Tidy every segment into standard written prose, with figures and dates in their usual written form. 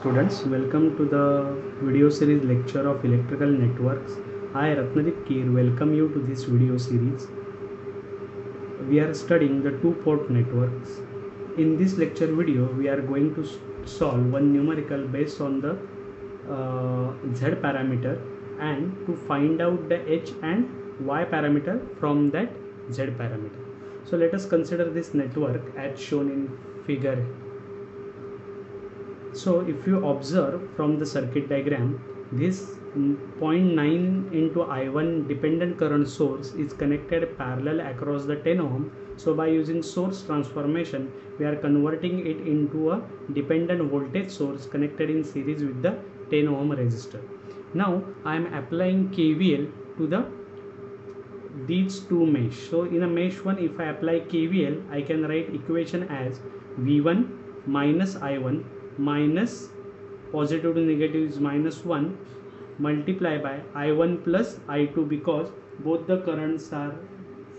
Students, welcome to the video series lecture of electrical networks. I Ratnadeep Keer welcome you to this video series. We are studying the two-port networks. In this lecture video, we are going to solve one numerical based on the Z parameter and to find out the H and Y parameter from that Z parameter. So let us consider this network as shown in figure. So if you observe from the circuit diagram, this 0.9 into I1 dependent current source is connected parallel across the 10 ohm. So by using source transformation, we are converting it into a dependent voltage source connected in series with the 10 ohm resistor. Now I am applying KVL to these two mesh. So in a mesh 1, if I apply KVL, I can write equation as V1 minus I1 minus positive to negative is minus 1 multiply by I1 plus I2, because both the currents are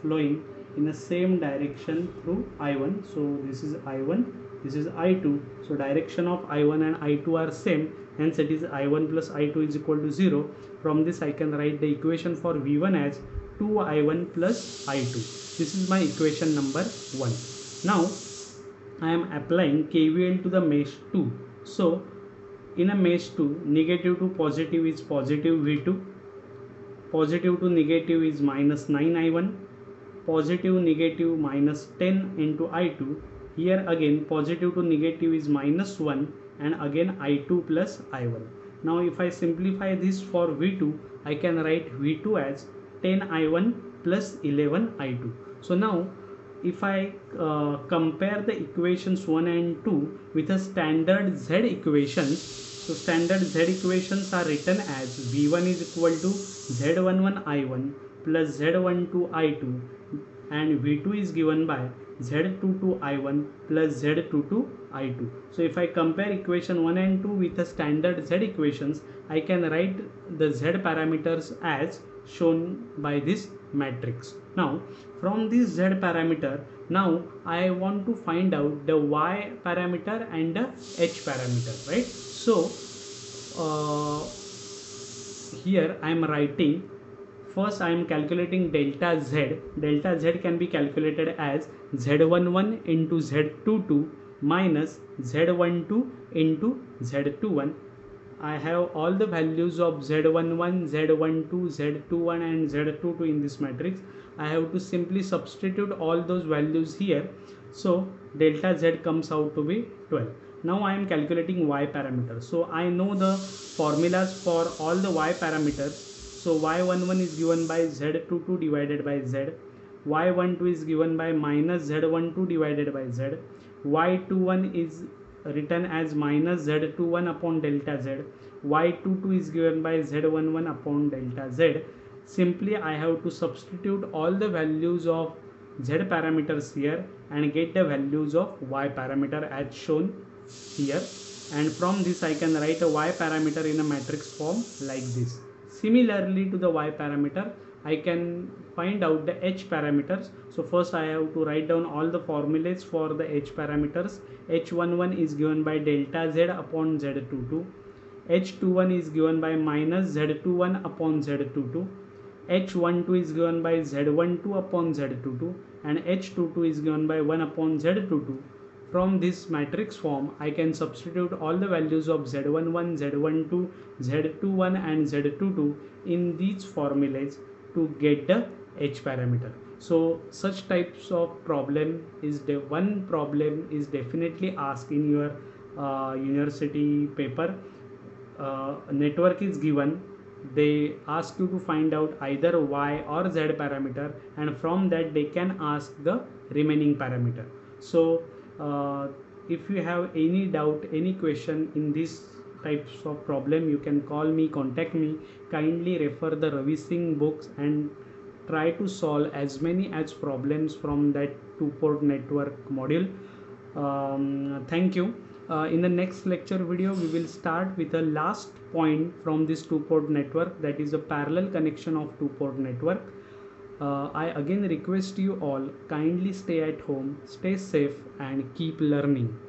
flowing in the same direction through I1. So this is I1, this is I2. So direction of I1 and I2 are same, hence it is I1 plus I2 is equal to 0. From this I can write the equation for V1 as 2I1 plus I2. This is my equation number 1. Now I am applying KVL to the mesh 2. So in a mesh 2, negative to positive is positive V2, positive to negative is minus 9I1, positive negative minus 10 into I2. Here again positive to negative is minus 1 and again I2 plus I1. Now if I simplify this for V2, I can write V2 as 10I1 plus 11I2. So now if I compare the equations 1 and 2 with a standard Z equations, so standard Z equations are written as V1 is equal to Z11 I1 plus Z12 I2 and V2 is given by Z22 I1 plus Z22 I2. So if I compare equation 1 and 2 with the standard Z equations, I can write the Z parameters as shown by this matrix. Now from this Z parameter, now I want to find out the Y parameter and the H parameter, right? So here I am writing, first I am calculating delta Z. Delta Z can be calculated as Z11 into Z22 minus Z12 into Z21. I have all the values of Z11, Z12, Z21 and Z22 in this matrix. I have to simply substitute all those values here. So delta Z comes out to be 12. Now I am calculating Y parameter. So I know the formulas for all the Y parameters. So Y11 is given by Z22 divided by Z. Y12 is given by minus Z12 divided by Z. Y21 is written as minus Z21 upon delta Z. Y22 is given by Z11 upon delta Z. Simply I have to substitute all the values of Z parameters here and get the values of Y parameter as shown here, and from this I can write a Y parameter in a matrix form like this. Similarly to the Y parameter, I can find out the H parameters. So first I have to write down all the formulas for the H parameters. H11 is given by delta Z upon Z22. H21 is given by minus Z21 upon Z22. H12 is given by Z12 upon Z22 and H22 is given by 1 upon Z22. From this matrix form, I can substitute all the values of Z11, Z12, Z21 and Z22 in these formulas to get the H parameter. So such types of problem is one problem is definitely asked in your university paper. Network is given, they ask you to find out either Y or Z parameter, and from that they can ask the remaining parameter. So if you have any doubt, any question in these types of problem, you can call me, contact me. Kindly refer the Ravi Singh books and try to solve as many as problems from that two-port network module. Thank you. In the next lecture video, we will start with the last point from this two-port network, that is a parallel connection of two-port network. I again request you all, kindly stay at home, stay safe and keep learning.